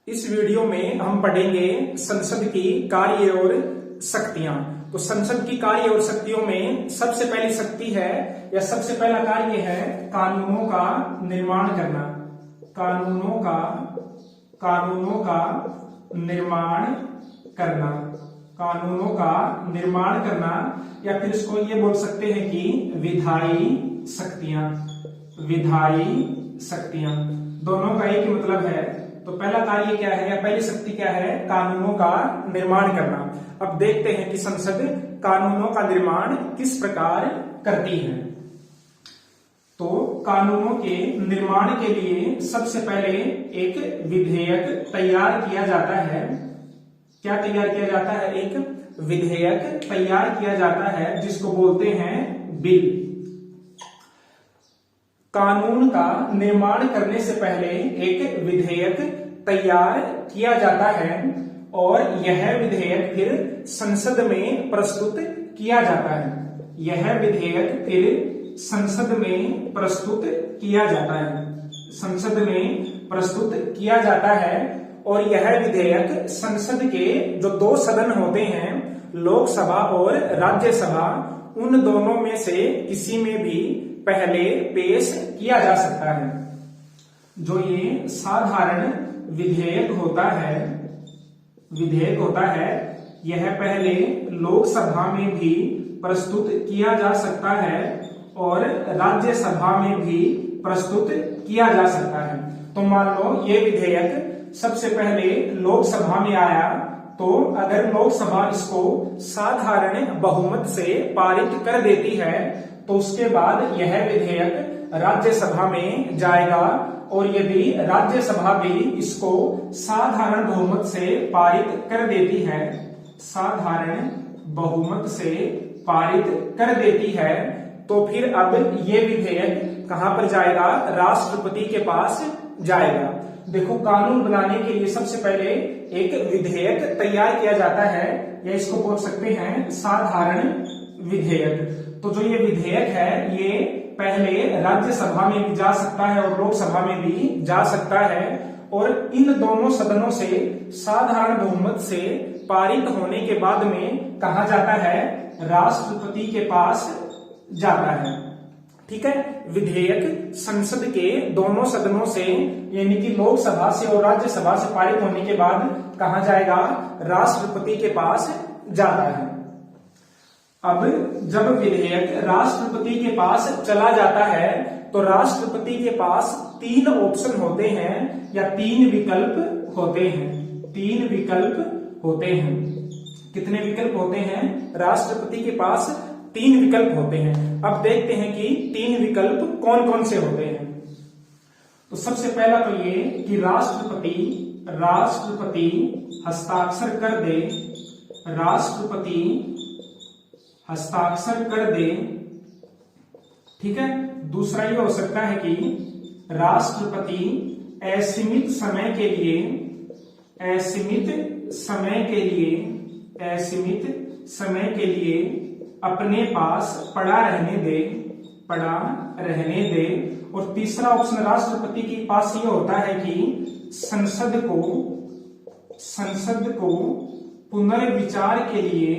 इस वीडियो में हम पढ़ेंगे संसद की कार्य और शक्तियां। तो संसद की कार्य और शक्तियों में सबसे पहली शक्ति है या सबसे पहला कार्य है कानूनों का निर्माण करना। कानूनों का निर्माण करना, कानूनों का निर्माण करना, या फिर इसको ये बोल सकते हैं कि विधायी शक्तियां। विधायी शक्तियां दोनों का एक ही मतलब है। तो पहला कार्य क्या है या पहली शक्ति क्या है? कानूनों का निर्माण करना। अब देखते हैं कि संसद कानूनों का निर्माण किस प्रकार करती है। तो कानूनों के निर्माण के लिए सबसे पहले एक विधेयक तैयार किया जाता है। क्या तैयार किया जाता है? एक विधेयक तैयार किया जाता है जिसको बोलते हैं बिल। कानून का निर्माण करने से पहले एक विधेयक तैयार किया जाता है और यह विधेयक फिर संसद में प्रस्तुत किया जाता है। यह विधेयक फिर संसद में प्रस्तुत किया जाता है। संसद में प्रस्तुत किया जाता है और यह विधेयक संसद के जो दो सदन होते हैं, लोकसभा और राज्यसभा, उन दोनों में से किसी में भी पहले पेश किया जा सकता है। जो ये साधारण विधेयक होता है, यह पहले लोकसभा में भी प्रस्तुत किया जा सकता है और राज्यसभा में भी प्रस्तुत किया जा सकता है। तो मान लो ये विधेयक सबसे पहले लोकसभा में आया, तो अगर लोकसभा इसको साधारण बहुमत से पारित कर देती है तो उसके बाद यह विधेयक राज्यसभा में जाएगा और यदि राज्यसभा भी इसको साधारण बहुमत से पारित कर देती है, साधारण बहुमत से पारित कर देती है, तो फिर अब ये विधेयक कहां पर जाएगा? राष्ट्रपति के पास जाएगा। देखो, कानून बनाने के लिए सबसे पहले एक विधेयक तैयार किया जाता है, या इसको बोल सकते हैं साधारण विधेयक। तो जो ये विधेयक है ये पहले राज्यसभा में भी जा सकता है और लोकसभा में भी जा सकता है, और इन दोनों सदनों से साधारण बहुमत से पारित होने के बाद में कहा जाता है? राष्ट्रपति के पास जाता है। ठीक है, विधेयक संसद के दोनों सदनों से यानी कि लोकसभा से और राज्यसभा से पारित होने के बाद कहा जाएगा? राष्ट्रपति के पास जाता है। अब जब विधेयक राष्ट्रपति के पास चला जाता है तो राष्ट्रपति के पास तीन ऑप्शन होते हैं या तीन विकल्प होते हैं। तीन विकल्प होते हैं। कितने विकल्प होते हैं? राष्ट्रपति के पास तीन विकल्प होते हैं। अब देखते हैं कि तीन विकल्प कौन कौन से होते हैं। तो सबसे पहला तो ये कि राष्ट्रपति हस्ताक्षर कर दे। राष्ट्रपति हस्ताक्षर कर दे। ठीक है। दूसरा ये हो सकता है कि राष्ट्रपति असीमित समय के लिए अपने पास पड़ा रहने दे। और तीसरा ऑप्शन राष्ट्रपति के पास ये होता है कि संसद को पुनर्विचार के लिए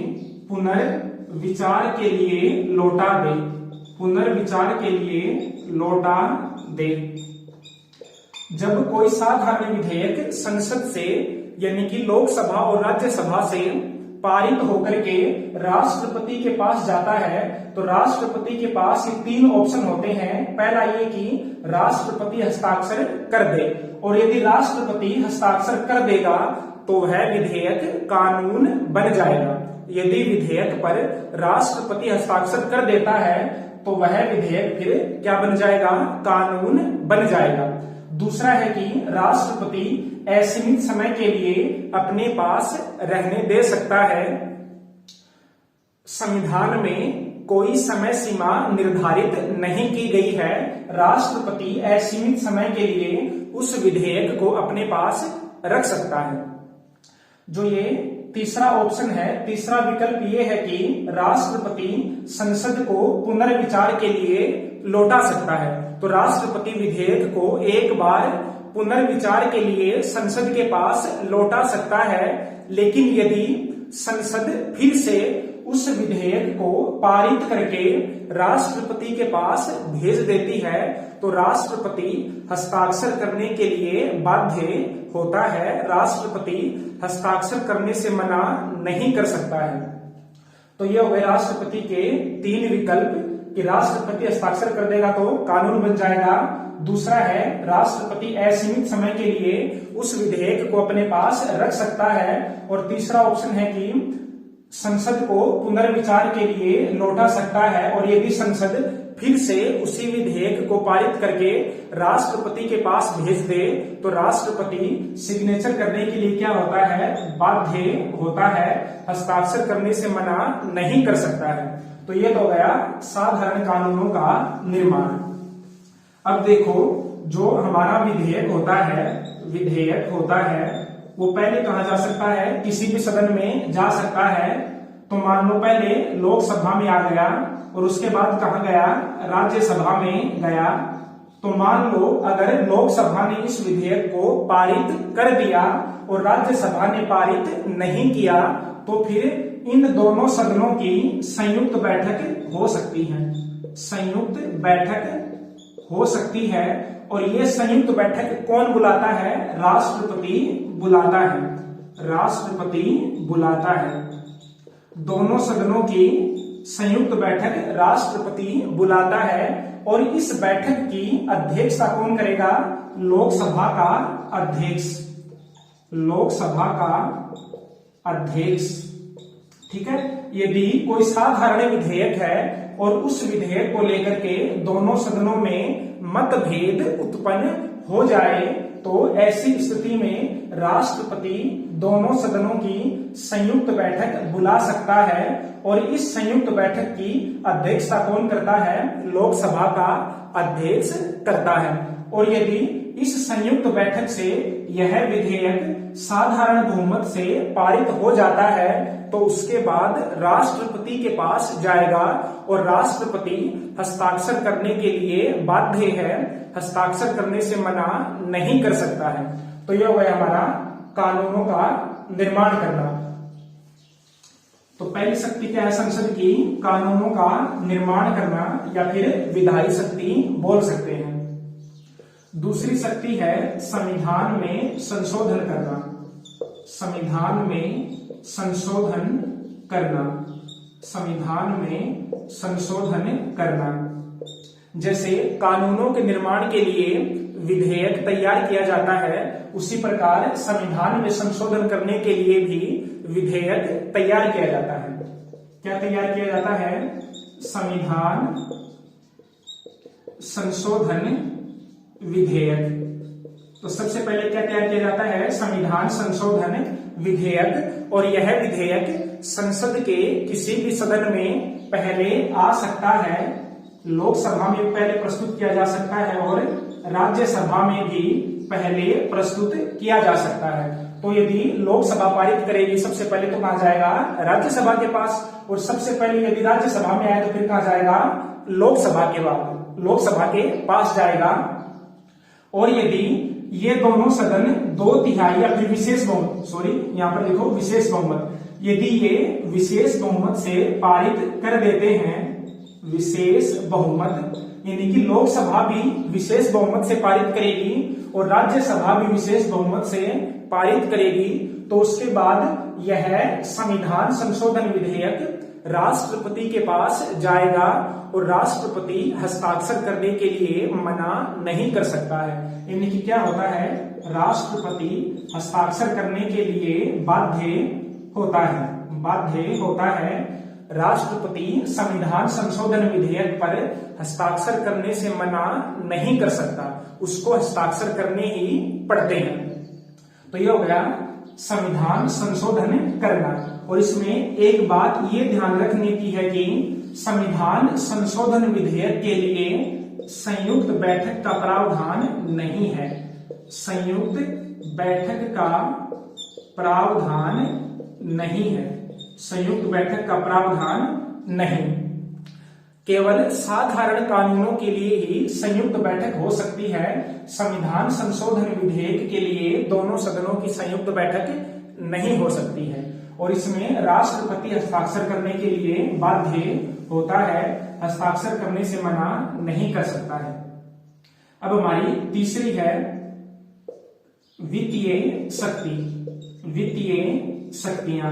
लौटा दे। जब कोई साधारण विधेयक संसद से यानी कि लोकसभा और राज्यसभा से पारित होकर के राष्ट्रपति के पास जाता है तो राष्ट्रपति के पास ये तीन ऑप्शन होते हैं। पहला ये कि राष्ट्रपति हस्ताक्षर कर दे, और यदि राष्ट्रपति हस्ताक्षर कर देगा तो वह विधेयक कानून बन जाएगा। यदि विधेयक पर राष्ट्रपति हस्ताक्षर कर देता है तो वह विधेयक फिर क्या बन जाएगा? कानून बन जाएगा। दूसरा है कि राष्ट्रपति असीमित समय के लिए अपने पास रहने दे सकता है। संविधान में कोई समय सीमा निर्धारित नहीं की गई है। राष्ट्रपति असीमित समय के लिए उस विधेयक को अपने पास रख सकता है। जो ये तीसरा ऑप्शन है, तीसरा विकल्प ये है कि राष्ट्रपति संसद को पुनर्विचार के लिए लौटा सकता है। तो राष्ट्रपति विधेयक को एक बार पुनर्विचार के लिए संसद के पास लौटा सकता है, लेकिन यदि संसद फिर से उस विधेयक को पारित करके राष्ट्रपति के पास भेज देती है तो राष्ट्रपति हस्ताक्षर करने के लिए बाध्य होता है। राष्ट्रपति हस्ताक्षर करने से मना नहीं कर सकता है। तो ये हो गए राष्ट्रपति के 3 विकल्प कि राष्ट्रपति हस्ताक्षर कर देगा तो कानून बन जाएगा। दूसरा है राष्ट्रपति असीमित समय के लिए उस विधेयक को अपने पास रख सकता है। और तीसरा ऑप्शन है कि संसद को पुनर्विचार के लिए लौटा सकता है, और यदि संसद फिर से उसी विधेयक को पारित करके राष्ट्रपति के पास भेज दे तो राष्ट्रपति सिग्नेचर करने के लिए क्या होता है, बाध्य होता है, हस्ताक्षर करने से मना नहीं कर सकता है। तो ये तो गया साधारण कानूनों का निर्माण। अब देखो, जो हमारा विधेयक होता है वो पहले कहा जा सकता है, किसी भी सदन में जा सकता है। तो मान लो पहले लोकसभा में आ गया और उसके बाद कहाँ गया, राज्यसभा में गया। तो मान लो अगर लोकसभा ने इस विधेयक को पारित कर दिया और राज्यसभा ने पारित नहीं किया तो फिर इन दोनों सदनों की संयुक्त बैठक हो सकती है। संयुक्त बैठक हो सकती है, और ये संयुक्त बैठक कौन बुलाता है, राष्ट्रपति बुलाता है। राष्ट्रपति बुलाता है। दोनों सदनों की संयुक्त बैठक राष्ट्रपति बुलाता है, और इस बैठक की अध्यक्षता कौन करेगा, लोकसभा का अध्यक्ष। लोकसभा का अध्यक्ष, ठीक है। यदि कोई साधारण विधेयक है और उस विधेयक को लेकर के दोनों सदनों में मतभेद उत्पन्न हो जाए तो ऐसी स्थिति में राष्ट्रपति दोनों सदनों की संयुक्त बैठक बुला सकता है, और इस संयुक्त बैठक की अध्यक्षता कौन करता है, लोकसभा का अध्यक्ष करता है। और यदि इस संयुक्त बैठक से यह विधेयक साधारण बहुमत से पारित हो जाता है तो उसके बाद राष्ट्रपति के पास जाएगा और राष्ट्रपति हस्ताक्षर करने के लिए बाध्य है, हस्ताक्षर करने से मना नहीं कर सकता है। तो यह हुआ हमारा कानूनों का निर्माण करना। तो पहली शक्ति क्या है संसद की, कानूनों का निर्माण करना, या फिर विधायी शक्ति बोल सकते हैं। दूसरी शक्ति है संविधान में संशोधन करना। संविधान में संशोधन करना। संविधान में संशोधन करना, जैसे कानूनों के निर्माण के लिए विधेयक तैयार किया जाता है, उसी प्रकार संविधान में संशोधन करने के लिए भी विधेयक तैयार किया जाता है। क्या तैयार किया जाता है, संविधान संशोधन विधेयक। तो सबसे पहले क्या तैयार किया जाता है, संविधान संशोधन विधेयक, और यह विधेयक संसद के किसी भी सदन में पहले आ सकता है। लोकसभा में पहले प्रस्तुत किया जा सकता है और राज्यसभा में भी पहले प्रस्तुत किया जा सकता है। तो यदि लोकसभा पारित करेगी सबसे पहले तो कहां जाएगा, राज्यसभा के पास, और सबसे पहले यदि राज्यसभा में आए तो फिर कहां जाएगा, लोकसभा के बाद, लोकसभा के पास जाएगा। और यदि ये दोनों सदन 2/3 या फिर विशेष बहुमत, सॉरी यहां पर लिखो विशेष बहुमत, यदि ये विशेष बहुमत से पारित कर देते हैं, विशेष बहुमत यानी कि लोकसभा भी विशेष बहुमत से पारित करेगी और राज्यसभा भी विशेष बहुमत से पारित करेगी, तो उसके बाद यह संविधान संशोधन विधेयक राष्ट्रपति के पास जाएगा और राष्ट्रपति हस्ताक्षर करने के लिए मना नहीं कर सकता है। यानी कि क्या होता है, राष्ट्रपति हस्ताक्षर करने के लिए बाध्य होता है, बाध्य होता है। राष्ट्रपति संविधान संशोधन विधेयक पर हस्ताक्षर करने से मना नहीं कर सकता, उसको हस्ताक्षर करने ही पड़ते हैं। तो ये हो गया संविधान संशोधन करना। और इसमें एक बात ये ध्यान रखने की है कि संविधान संशोधन विधेयक के लिए संयुक्त बैठक का प्रावधान नहीं है। संयुक्त बैठक का प्रावधान नहीं है, संयुक्त बैठक का प्रावधान नहीं। केवल साधारण कानूनों के लिए ही संयुक्त बैठक हो सकती है। संविधान संशोधन विधेयक के लिए दोनों सदनों की संयुक्त बैठक नहीं हो सकती है और इसमें राष्ट्रपति हस्ताक्षर करने के लिए बाध्य होता है, हस्ताक्षर करने से मना नहीं कर सकता है। अब हमारी तीसरी है वित्तीय शक्ति। वित्तीय शक्तियां,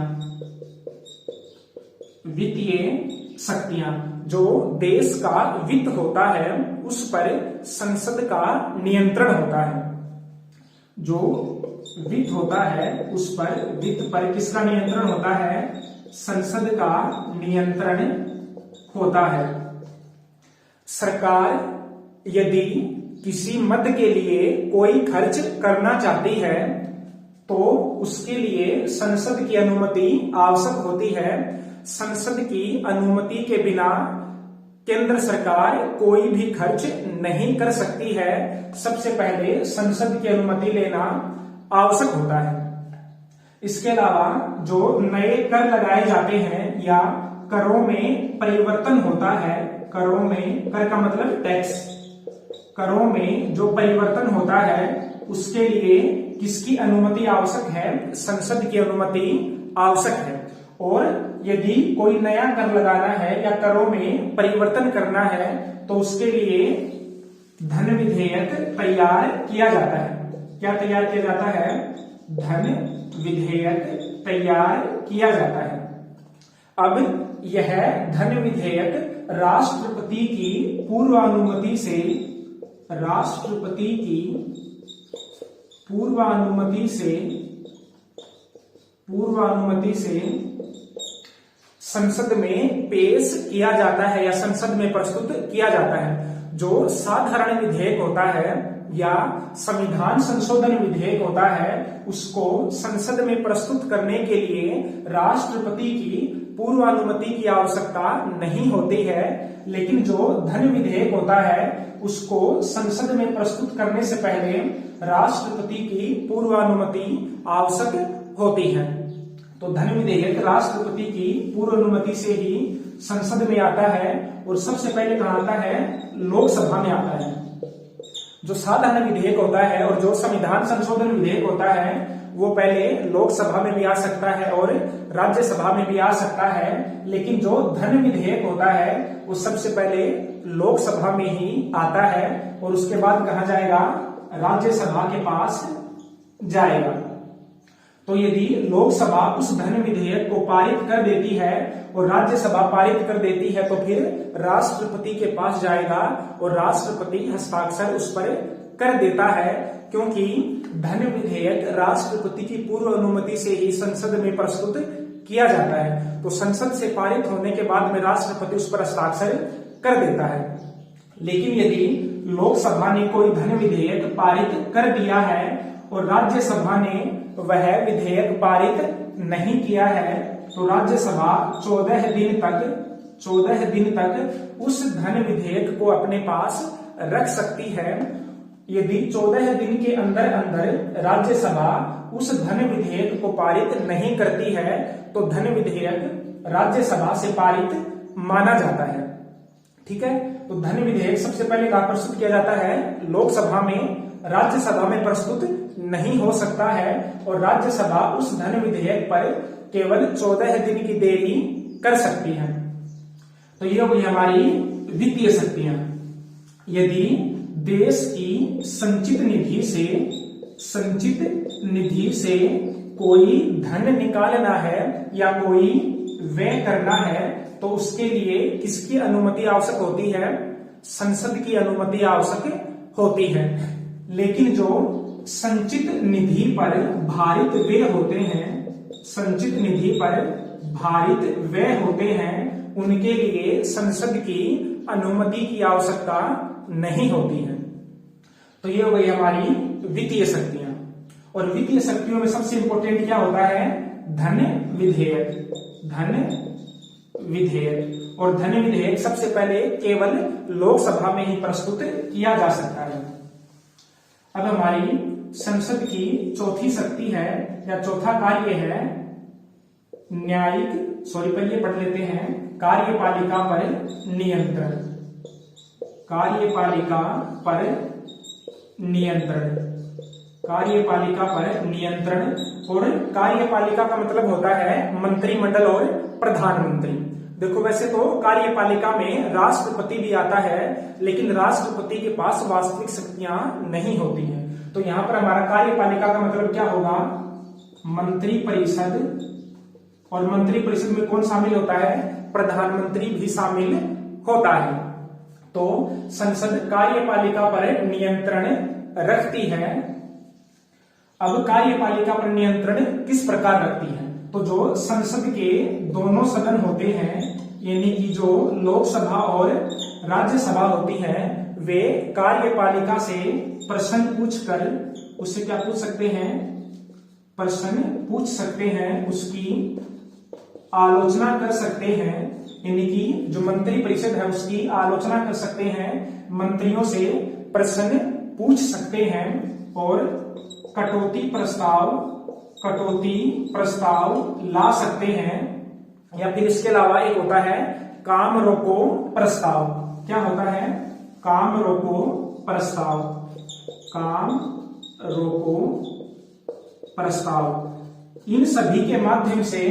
वित्तीय शक्तियां जो देश का वित्त होता है उस पर संसद का नियंत्रण होता है। जो वित्त होता है उस पर, वित्त पर किसका नियंत्रण होता है? संसद का नियंत्रण होता है। सरकार यदि किसी मद के लिए कोई खर्च करना चाहती है तो उसके लिए संसद की अनुमति आवश्यक होती है। संसद की अनुमति के बिना केंद्र सरकार कोई भी खर्च नहीं कर सकती है। सबसे पहले संसद की अनुमति लेना आवश्यक होता है। इसके अलावा जो नए कर लगाए जाते हैं या करों में परिवर्तन होता है, करों में, कर का मतलब टैक्स, करों में जो परिवर्तन होता है उसके लिए किसकी अनुमति आवश्यक है? संसद की अनुमति आवश्यक है। और यदि कोई नया कर लगाना है या करों में परिवर्तन करना है तो उसके लिए धन विधेयक तैयार किया जाता है। क्या तैयार किया जाता है? धन विधेयक तैयार किया जाता है। अब यह धन विधेयक राष्ट्रपति की पूर्वानुमति से, राष्ट्रपति की पूर्वानुमति से संसद में पेश किया जाता है या संसद में प्रस्तुत किया जाता है। जो साधारण विधेयक होता है या संविधान संशोधन विधेयक होता है उसको संसद में प्रस्तुत करने के लिए राष्ट्रपति की पूर्वानुमति की आवश्यकता नहीं होती है। लेकिन जो धन विधेयक होता है उसको संसद में प्रस्तुत करने से पहले राष्ट्रपति की पूर्वानुमति आवश्यक होती है। तो धन विधेयक राष्ट्रपति की पूर्व अनुमति से ही संसद में आता है और सबसे पहले कहां आता है? लोकसभा में आता है। जो साधारण विधेयक होता है और जो संविधान संशोधन विधेयक होता है वो पहले लोकसभा में भी आ सकता है और राज्यसभा में भी आ सकता है। लेकिन जो धन विधेयक होता है वो सबसे पहले लोकसभा में ही आता है और उसके बाद कहा जाएगा? राज्यसभा के पास जाएगा। तो यदि लोकसभा उस धन विधेयक को पारित कर देती है और राज्यसभा पारित कर देती है तो फिर राष्ट्रपति के पास जाएगा और राष्ट्रपति हस्ताक्षर उस पर कर देता है। क्योंकि धन विधेयक राष्ट्रपति की पूर्व अनुमति से ही संसद में प्रस्तुत किया जाता है। तो संसद से पारित होने के बाद में राष्ट्रपति उस पर हस्ताक्षर कर देता है। लेकिन यदि लोकसभा ने कोई धन विधेयक पारित कर दिया है और राज्यसभा ने वह विधेयक पारित नहीं किया है तो राज्यसभा 14 दिन तक उस धन विधेयक को अपने पास रख सकती है। यदि 14 दिन के अंदर राज्यसभा उस धन विधेयक को पारित नहीं करती है तो धन विधेयक राज्यसभा से पारित माना जाता है। ठीक है, तो धन विधेयक सबसे पहले कहां प्रस्तुत किया जाता है? लोकसभा में। राज्यसभा में प्रस्तुत नहीं हो सकता है और राज्यसभा उस धन विधेयक पर केवल 14 दिन की देरी कर सकती है। तो ये हो गई हमारी वित्तीय शक्तियां। यदि देश की संचित निधि से कोई धन निकालना है या कोई व्यय करना है तो उसके लिए किसकी अनुमति आवश्यक होती है? संसद की अनुमति आवश्यक होती है। लेकिन जो संचित निधि पर भारित व्यय होते हैं, संचित निधि पर भारित व्यय होते हैं, उनके लिए संसद की अनुमति की आवश्यकता नहीं होती है। तो ये हो गई हमारी वित्तीय शक्तियां। और वित्तीय शक्तियों में सबसे इंपॉर्टेंट क्या होता है? धन विधेयक। धन विधेयक, और धन विधेयक सबसे पहले केवल लोकसभा में ही प्रस्तुत किया जा सकता है। अब हमारी संसद की चौथी शक्ति है या चौथा कार्य है पहले पढ़ लेते हैं, कार्यपालिका पर नियंत्रण, कार्यपालिका पर नियंत्रण, कार्यपालिका पर नियंत्रण। और कार्यपालिका का मतलब होता है मंत्रिमंडल और प्रधानमंत्री। देखो वैसे तो कार्यपालिका में राष्ट्रपति भी आता है, लेकिन राष्ट्रपति के पास वास्तविक शक्तियां नहीं होती हैं। तो यहां पर हमारा कार्यपालिका का मतलब क्या होगा, मंत्रिपरिषद। और मंत्रिपरिषद में कौन शामिल होता है, प्रधानमंत्री भी शामिल होता है। तो संसद कार्यपालिका पर नियंत्रण रखती है। अब कार्यपालिका पर नियंत्रण किस प्रकार रखती है, तो जो संसद के दोनों सदन होते हैं, यानी कि जो लोकसभा और राज्यसभा होती है, वे कार्यपालिका से प्रश्न पूछकर उससे क्या पूछ सकते हैं, प्रश्न पूछ सकते हैं, उसकी आलोचना कर सकते हैं। यानी कि जो मंत्रिपरिषद है उसकी आलोचना कर सकते हैं, मंत्रियों से प्रश्न पूछ सकते हैं और कटौती प्रस्ताव ला सकते हैं। या फिर इसके अलावा एक होता है काम रोको प्रस्ताव। क्या होता है, काम रोको प्रस्ताव, काम रोको प्रस्ताव। इन सभी के माध्यम से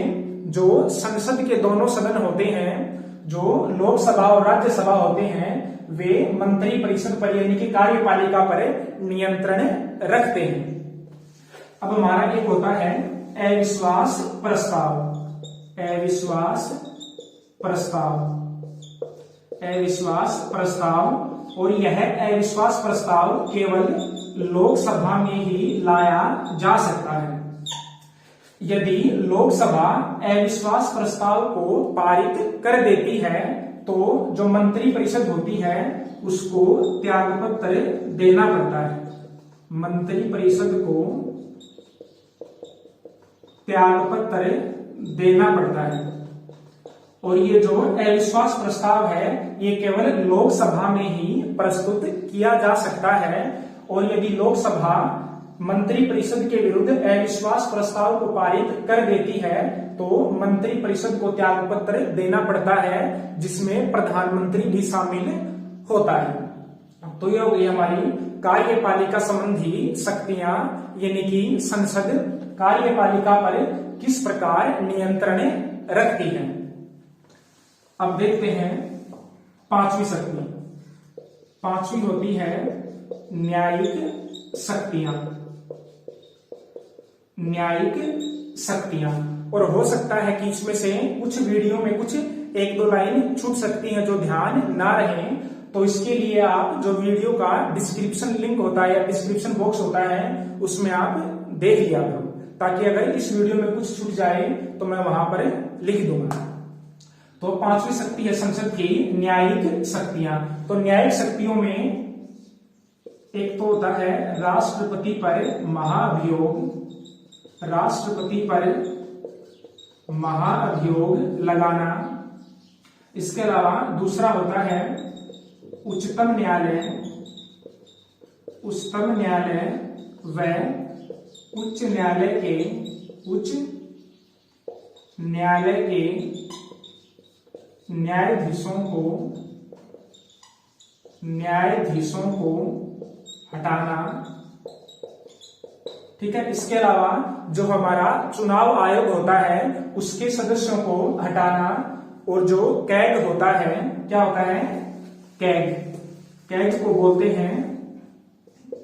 जो संसद के दोनों सदन होते हैं, जो लोकसभा और राज्यसभा होते हैं, वे मंत्रिपरिषद पर यानी कि कार्यपालिका पर नियंत्रण रखते हैं। अब हमारा एक होता है अविश्वास प्रस्ताव, अविश्वास प्रस्ताव, अविश्वास प्रस्ताव। और यह अविश्वास प्रस्ताव केवल लोकसभा में ही लाया जा सकता है। यदि लोकसभा अविश्वास प्रस्ताव को पारित कर देती है तो जो मंत्रिपरिषद होती है उसको त्यागपत्र देना पड़ता है, मंत्रिपरिषद को त्यागपत्र देना पड़ता है। और ये जो अविश्वास प्रस्ताव है ये केवल लोकसभा में ही प्रस्तुत किया जा सकता है। और यदि लोकसभा मंत्रिपरिषद के विरुद्ध अविश्वास प्रस्ताव को पारित कर देती है तो मंत्रिपरिषद को त्यागपत्र देना पड़ता है, जिसमें प्रधानमंत्री भी शामिल होता है। तो ये हो गई हमारी कार्यपालिका संबंधी शक्तियां, यानी कि संसद कार्यपालिका पर किस प्रकार नियंत्रण रखती है। अब देखते हैं पांचवी शक्ति। पांचवी होती है न्यायिक शक्तियां, न्यायिक शक्तियां। और हो सकता है कि इसमें से कुछ वीडियो में कुछ एक दो लाइन छूट सकती हैं जो ध्यान ना रहे, तो इसके लिए आप जो वीडियो का डिस्क्रिप्शन लिंक होता है या डिस्क्रिप्शन बॉक्स होता है उसमें आप देख लिया करो, ताकि अगर इस वीडियो में कुछ छूट जाए तो मैं वहां पर लिख दूंगा। तो पांचवी शक्ति है संसद की न्यायिक शक्तियां। तो न्यायिक शक्तियों में एक तो होता है राष्ट्रपति पर महाभियोग, राष्ट्रपति पर महाभियोग लगाना। इसके अलावा दूसरा होता है उच्चतम न्यायालय, उच्चतम न्यायालय व उच्च न्यायालय के न्यायाधीशों को हटाना। ठीक है। इसके अलावा जो हमारा चुनाव आयोग होता है उसके सदस्यों को हटाना। और जो कैग होता है, क्या होता है, कैग, कैग को बोलते हैं,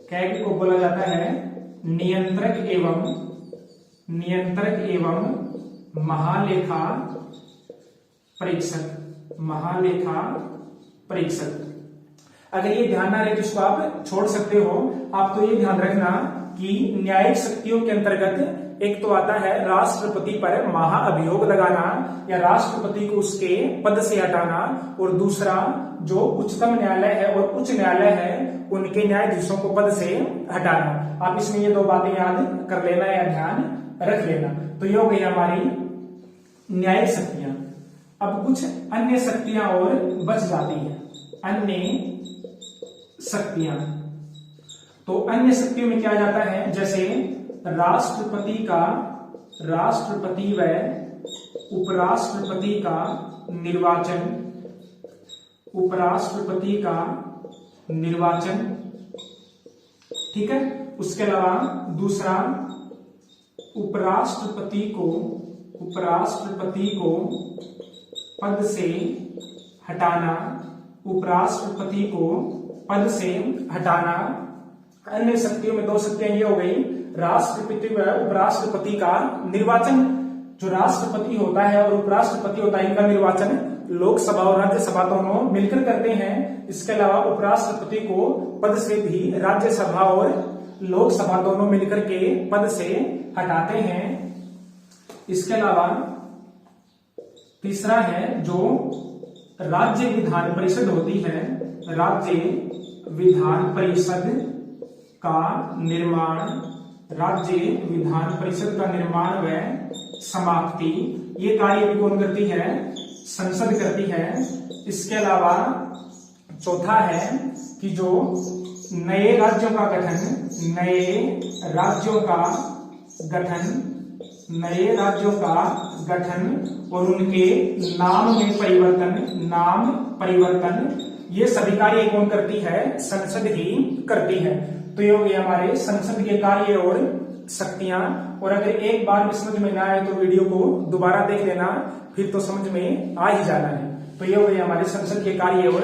कैग को बोला जाता है नियंत्रक एवं महालेखा परीक्षक, महालेखा परीक्षक। अगर ये ध्यान ना रहे तो इसको आप छोड़ सकते हो। आप तो ये ध्यान रखना कि न्यायिक शक्तियों के अंतर्गत एक तो आता है राष्ट्रपति पर महाअभियोग लगाना या राष्ट्रपति को उसके पद से हटाना, और दूसरा जो उच्चतम न्यायालय है और उच्च न्यायालय है उनके न्यायाधीशों को पद से हटाना। आप इसमें ये दो बातें याद कर लेना या ध्यान रख लेना। तो ये हो गई हमारी न्यायिक शक्तियां। अब कुछ अन्य शक्तियां और बच जाती हैं, अन्य शक्तियां। तो अन्य शक्तियों में क्या आ जाता है, जैसे राष्ट्रपति व उपराष्ट्रपति का निर्वाचन, उपराष्ट्रपति का निर्वाचन, ठीक है। उसके अलावा दूसरा, उपराष्ट्रपति को पद से हटाना, उपराष्ट्रपति को पद से हटाना। अन्य शक्तियों में दो शक्तियां ये हो गई, राष्ट्रपति व उपराष्ट्रपति का निर्वाचन। जो राष्ट्रपति होता है और उपराष्ट्रपति होता है, इनका निर्वाचन लोकसभा और राज्यसभा दोनों मिलकर करते हैं। इसके अलावा उपराष्ट्रपति को पद से भी राज्यसभा और लोकसभा दोनों मिलकर के पद से हटाते हैं। इसके अलावा तीसरा है जो राज्य विधान परिषद होती है, राज्य विधान परिषद का निर्माण, राज्य विधान परिषद का निर्माण व समाप्ति, ये कार्य भी कौन करती है? संसद करती है। इसके अलावा चौथा है कि जो नए राज्यों का गठन, नए राज्यों का गठन और उनके नाम में परिवर्तन, ये सभी कार्य कौन करती है? संसद ही करती है। तो ये हो गए हमारे संसद के कार्य और शक्तियां। और अगर एक बार भी समझ में ना आए तो वीडियो को दोबारा देख लेना, फिर तो समझ में आ ही जाना है। तो ये हो गए हमारे संसद के कार्य और